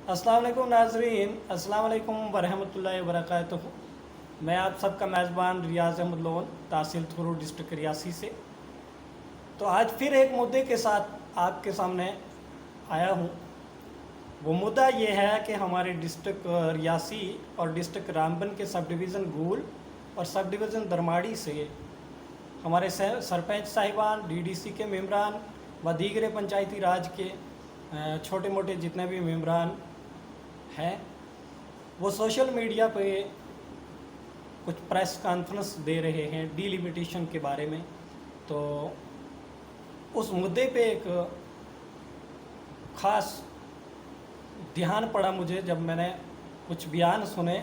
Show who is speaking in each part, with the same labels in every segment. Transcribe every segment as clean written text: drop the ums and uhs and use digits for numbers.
Speaker 1: अस्सलाम वालेकुम नाजरीन, अस्सलाम वालेकुम वरहमतुल्लाहि वबरकातुहू। मैं आप सबका मेज़बान रियाज़ अहमद लोन, तहसील थुरू, डिस्ट्रिक्ट रियासी से। तो आज फिर एक मुद्दे के साथ आपके सामने आया हूँ। वो मुद्दा ये है कि हमारे डिस्ट्रिक्ट रियासी और डिस्ट्रिक्ट रामबन के सब डिवीज़न गूल और सब डिवीज़न दरमाड़ी से हमारे सरपंच साहिबान, डीडीसी के मेम्बरान व दीगरे पंचायती राज के छोटे मोटे जितने भी मेम्बरान हैं, वो सोशल मीडिया पे कुछ प्रेस कॉन्फ्रेंस दे रहे हैं डिलिमिटेशन के बारे में। तो उस मुद्दे पे एक ख़ास ध्यान पड़ा मुझे जब मैंने कुछ बयान सुने,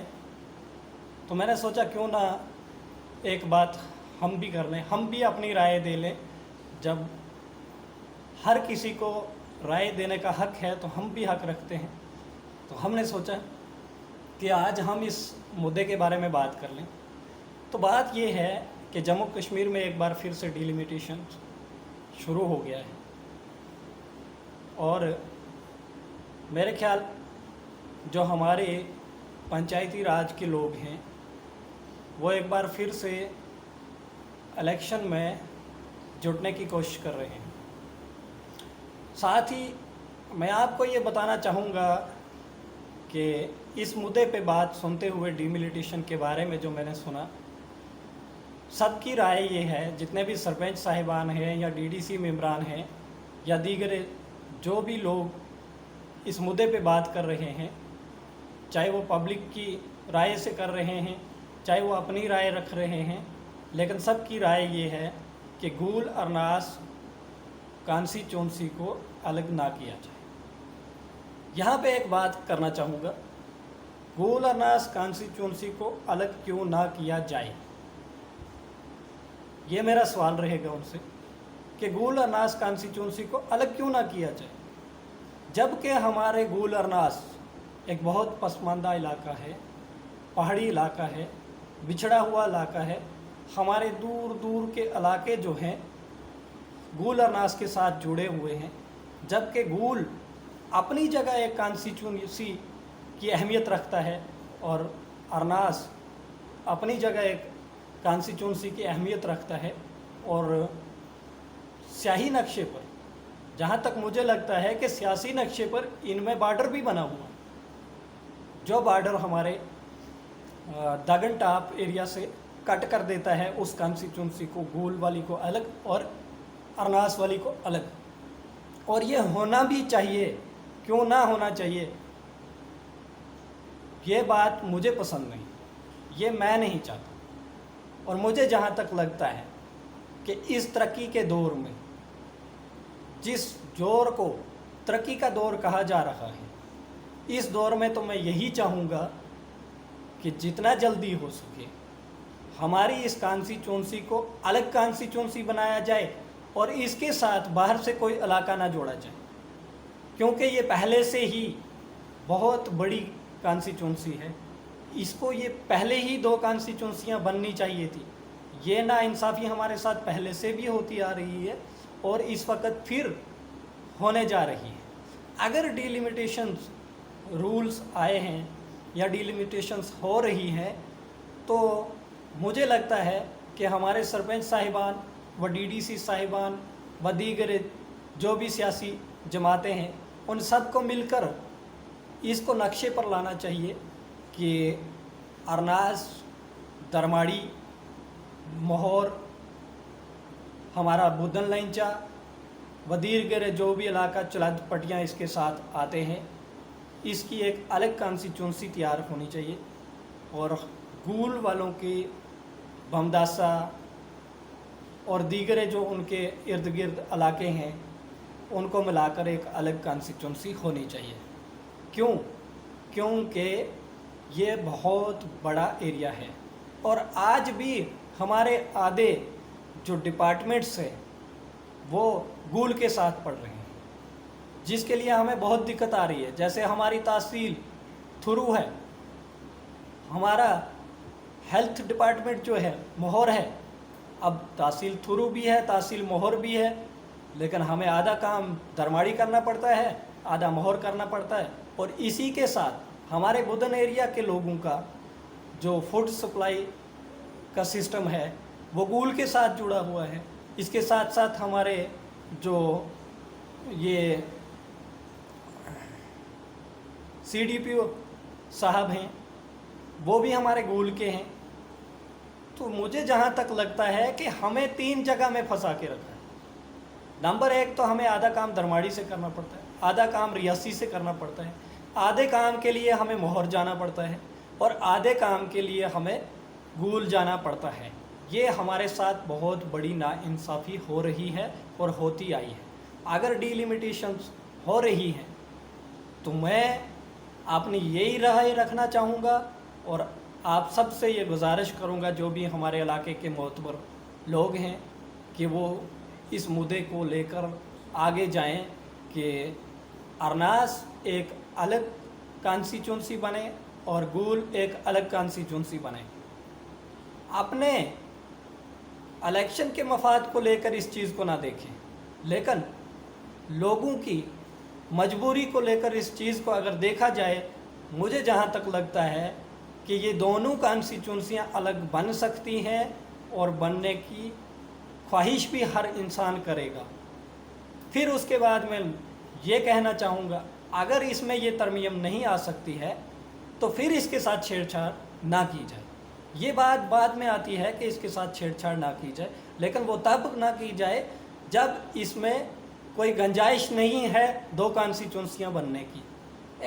Speaker 1: तो मैंने सोचा क्यों ना एक बात हम भी कर लें, हम भी अपनी राय दे लें। जब हर किसी को राय देने का हक है तो हम भी हक रखते हैं। तो हमने सोचा कि आज हम इस मुद्दे के बारे में बात कर लें। तो बात ये है कि जम्मू कश्मीर में एक बार फिर से डिलिमिटेशन शुरू हो गया है और मेरे ख्याल जो हमारे पंचायती राज के लोग हैं वो एक बार फिर से इलेक्शन में जुटने की कोशिश कर रहे हैं। साथ ही मैं आपको ये बताना चाहूँगा कि इस मुद्दे पे बात सुनते हुए डिलिमिटेशन के बारे में जो मैंने सुना, सबकी राय ये है, जितने भी सरपंच साहिबान हैं या डीडीसी मेम्बरान हैं या दीगरे जो भी लोग इस मुद्दे पे बात कर रहे हैं, चाहे वो पब्लिक की राय से कर रहे हैं, चाहे वो अपनी राय रख रहे हैं, लेकिन सबकी राय ये है कि गूल अरनास कॉन्स्टिट्यूंसी को अलग ना किया जाए। यहाँ पे एक बात करना चाहूँगा, गूल अरनास कॉन्स्टिट्यूंसी को अलग क्यों ना किया जाए, ये मेरा सवाल रहेगा उनसे कि गूल अरनास कॉन्स्टिट्यूंसी को अलग क्यों ना किया जाए, जबकि हमारे गूल अरनास एक बहुत पसमानदा इलाका है, पहाड़ी इलाका है, बिछड़ा हुआ इलाका है। हमारे दूर दूर के इलाके जो हैं गूल अरनास के साथ जुड़े हुए हैं, जबकि गूल अपनी जगह एक कॉन्स्टिट्यूंसी की अहमियत रखता है और अरनास अपनी जगह एक कॉन्स्टिट्यूंसी की अहमियत रखता है। और स्याही नक्शे पर, जहाँ तक मुझे लगता है कि सियासी नक्शे पर इनमें बॉर्डर भी बना हुआ, जो बॉर्डर हमारे दागन टॉप एरिया से कट कर देता है उस कॉन्स्टिट्यूंसी को, गूल वाली को अलग और अरनास वाली को अलग। और ये होना भी चाहिए, क्यों ना होना चाहिए, ये बात मुझे पसंद नहीं, ये मैं नहीं चाहता। और मुझे जहाँ तक लगता है कि इस तरक्की के दौर में, जिस दौर को तरक्की का दौर कहा जा रहा है, इस दौर में तो मैं यही चाहूँगा कि जितना जल्दी हो सके हमारी इस कॉन्स्टिट्यूंसी को अलग कॉन्स्टिट्यूंसी बनाया जाए और इसके साथ बाहर से कोई इलाका ना जोड़ा जाए, क्योंकि ये पहले से ही बहुत बड़ी कॉन्स्टिट्यूंसी है। इसको ये पहले ही 2 कॉन्स्टिट्यूंसियाँ बननी चाहिए थी। ये नाइंसाफ़ी हमारे साथ पहले से भी होती आ रही है और इस वक्त फिर होने जा रही है। अगर डिलिमिटेशंस रूल्स आए हैं या डिलिमिटेशंस हो रही हैं, तो मुझे लगता है कि हमारे सरपंच साहिबान व डीडीसी साहिबान व दीगर जो भी सियासी जमातें हैं, उन सब को मिलकर इसको नक्शे पर लाना चाहिए कि अरनास, दरमाड़ी, मोहर, हमारा बुदन लैंचा व दीगर जो भी इलाका चलद पटियाँ इसके साथ आते हैं, इसकी एक अलग कॉन्स्टिट्यूंसी तैयार होनी चाहिए। और गूल वालों की बमदासा और दीगरे जो उनके इर्द गिर्द इलाके हैं, उनको मिलाकर एक अलग कॉन्स्टिट्यूंसी होनी चाहिए। क्यों? क्योंकि ये बहुत बड़ा एरिया है और आज भी हमारे आधे जो डिपार्टमेंट्स हैं वो गूल के साथ पड़ रहे हैं, जिसके लिए हमें बहुत दिक्कत आ रही है। जैसे हमारी तहसील थुरू है, हमारा हेल्थ डिपार्टमेंट जो है मोहर है, अब तहसील थुरू भी है, तहसील मोहर भी है, लेकिन हमें आधा काम दरमाड़ी करना पड़ता है आधा मोहर करना पड़ता है। और इसी के साथ हमारे बुधन एरिया के लोगों का जो फूड सप्लाई का सिस्टम है वो गूल के साथ जुड़ा हुआ है। इसके साथ साथ हमारे जो ये CDPO साहब हैं वो भी हमारे गूल के हैं। तो मुझे जहाँ तक लगता है कि हमें 3 जगह में फंसा के रखा है। नंबर 1 तो हमें आधा काम दरमाड़ी से करना पड़ता है, आधा काम रियासी से करना पड़ता है, आधे काम के लिए हमें मोहर जाना पड़ता है और आधे काम के लिए हमें गूल जाना पड़ता है। ये हमारे साथ बहुत बड़ी नाइंसाफ़ी हो रही है और होती आई है। अगर डिलिमिटेशंस हो रही हैं तो मैं आपने यही राय रखना चाहूँगा और आप सबसे ये गुजारिश करूँगा जो भी हमारे इलाके के मोतबर लोग हैं कि वो इस मुद्दे को लेकर आगे जाएं कि अरनास एक अलग कॉन्स्टिट्यूंसी बने और गूल एक अलग कॉन्स्टिट्यूंसी बने। अपने इलेक्शन के मफाद को लेकर इस चीज़ को ना देखें, लेकिन लोगों की मजबूरी को लेकर इस चीज़ को अगर देखा जाए, मुझे जहाँ तक लगता है कि ये दोनों कॉन्स्टिट्यूंसियाँ अलग बन सकती हैं और बनने की ख्वाहिश भी हर इंसान करेगा। फिर उसके बाद मैं ये कहना चाहूँगा, अगर इसमें ये तरमीम नहीं आ सकती है तो फिर इसके साथ छेड़छाड़ ना की जाए। ये बात बाद में आती है कि इसके साथ छेड़छाड़ ना की जाए, लेकिन वो तब ना की जाए जब इसमें कोई गुंजाइश नहीं है 2 कॉन्स्टिट्यूंसियाँ बनने की।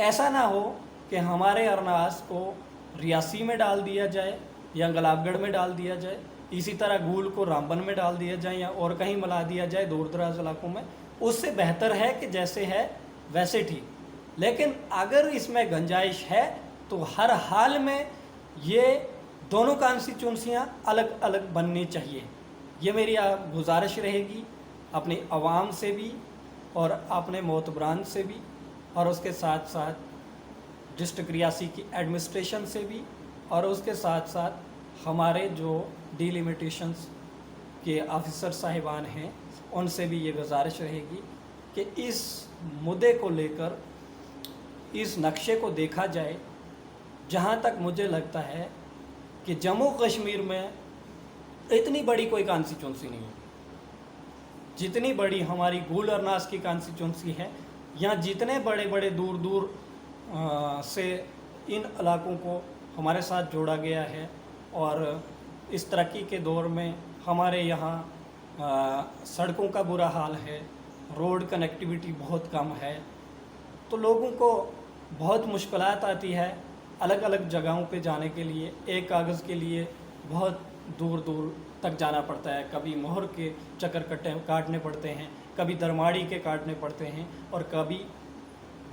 Speaker 1: ऐसा ना हो कि हमारे अरनास को रियासी में डाल दिया जाए या गुलाबगढ़ में डाल दिया जाए, इसी तरह गूल को रामबन में डाल दिया जाए या और कहीं मिला दिया जाए दूर दराज इलाकों में। उससे बेहतर है कि जैसे है वैसे ठीक। लेकिन अगर इसमें गुंजाइश है तो हर हाल में ये दोनों कॉन्स्टिट्यूंसियाँ अलग अलग बननी चाहिए। ये मेरी गुजारिश रहेगी अपनी आवाम से भी और अपने मोतबरान से भी और उसके साथ साथ डिस्ट्रिक्ट रियासी की एडमिनिस्ट्रेशन से भी और उसके साथ साथ हमारे जो डिलिमिटेशंस के ऑफिसर साहिबान हैं उनसे भी ये गुजारिश रहेगी कि इस मुद्दे को लेकर इस नक्शे को देखा जाए। जहाँ तक मुझे लगता है कि जम्मू कश्मीर में इतनी बड़ी कोई कॉन्स्टिट्यूंसी नहीं है जितनी बड़ी हमारी गूल अरनास की कॉन्स्टिट्यूंसी है। यहाँ जितने बड़े बड़े दूर दूर से इन इलाकों को हमारे साथ जोड़ा गया है और इस तरक्की के दौर में हमारे यहाँ सड़कों का बुरा हाल है, रोड कनेक्टिविटी बहुत कम है, तो लोगों को बहुत मुश्किलात आती है अलग अलग जगहों पे जाने के लिए। एक कागज़ के लिए बहुत दूर दूर तक जाना पड़ता है, कभी मोहर के चक्कर काटने पड़ते हैं, कभी दरमाड़ी के काटने पड़ते हैं और कभी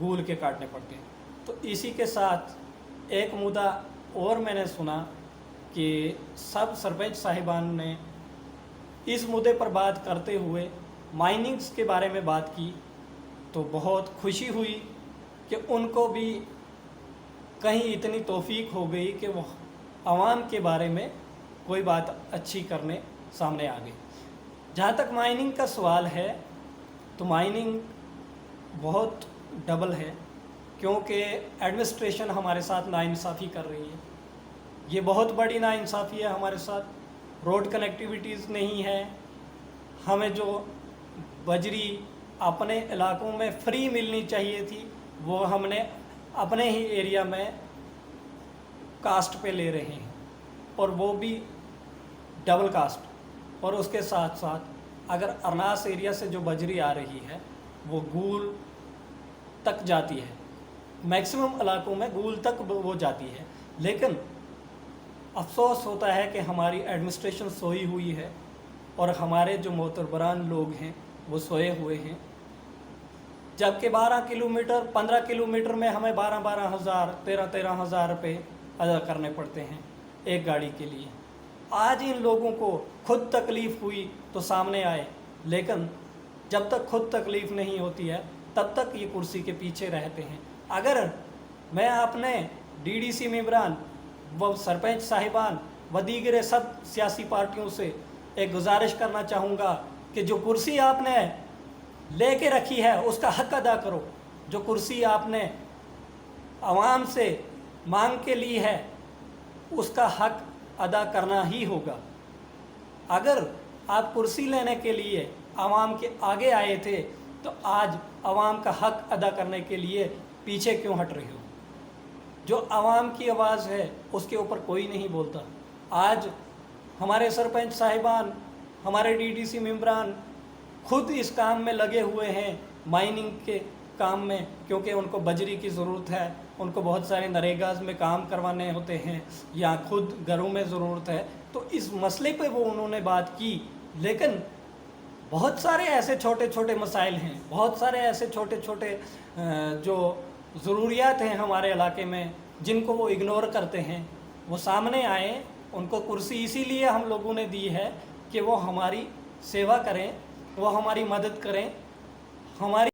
Speaker 1: गूल के काटने पड़ते हैं। तो इसी के साथ एक मुद्दा और मैंने सुना कि सब सरपंच साहिबान ने इस मुद्दे पर बात करते हुए माइनिंग्स के बारे में बात की, तो बहुत खुशी हुई कि उनको भी कहीं इतनी तौफीक हो गई कि वो आवाम के बारे में कोई बात अच्छी करने सामने आ गई। जहाँ तक माइनिंग का सवाल है तो माइनिंग बहुत डबल है, क्योंकि एडमिनिस्ट्रेशन हमारे साथ नाइंसाफ़ी कर रही है। ये बहुत बड़ी नाइंसाफ़ी है हमारे साथ। रोड कनेक्टिविटीज़ नहीं है, हमें जो बजरी अपने इलाकों में फ्री मिलनी चाहिए थी वो हमने अपने ही एरिया में कास्ट पे ले रहे हैं और वो भी डबल कास्ट। और उसके साथ साथ अगर अरनास एरिया से जो बजरी आ रही है वो गूल तक जाती है, मैक्सिमम इलाकों में गूल तक वो जाती है, लेकिन अफसोस होता है कि हमारी एडमिनिस्ट्रेशन सोई हुई है और हमारे जो मोतबरान लोग हैं वो सोए हुए हैं। जबकि 12 किलोमीटर 15 किलोमीटर में हमें 12-12 हज़ार 13-13 हज़ार रुपये अदा करने पड़ते हैं एक गाड़ी के लिए। आज इन लोगों को खुद तकलीफ़ हुई तो सामने आए, लेकिन जब तक खुद तकलीफ़ नहीं होती है तब तक ये कुर्सी के पीछे रहते हैं। अगर मैं अपने DDC मेंबरान व सरपंच साहिबान व दीगर सब सियासी पार्टियों से एक गुजारिश करना चाहूँगा कि जो कुर्सी आपने लेके रखी है उसका हक अदा करो। जो कुर्सी आपने आवाम से मांग के ली है उसका हक अदा करना ही होगा। अगर आप कुर्सी लेने के लिए आवाम के आगे आए थे तो आज आवाम का हक अदा करने के लिए पीछे क्यों हट रहे हो? जो आवाम की आवाज़ है उसके ऊपर कोई नहीं बोलता। आज हमारे सरपंच साहिबान, हमारे डीडीसी मेंबरान खुद इस काम में लगे हुए हैं, माइनिंग के काम में, क्योंकि उनको बजरी की ज़रूरत है, उनको बहुत सारे नरेगाज में काम करवाने होते हैं या खुद घरों में ज़रूरत है। तो इस मसले पे वो उन्होंने बात की, लेकिन बहुत सारे ऐसे छोटे छोटे मसाइल हैं, बहुत सारे ऐसे छोटे छोटे जो ज़रूरियात हैं हमारे इलाके में जिनको वो इग्नोर करते हैं। वो सामने आए, उनको कुर्सी इसीलिए हम लोगों ने दी है कि वो हमारी सेवा करें, वो हमारी मदद करें, हमारी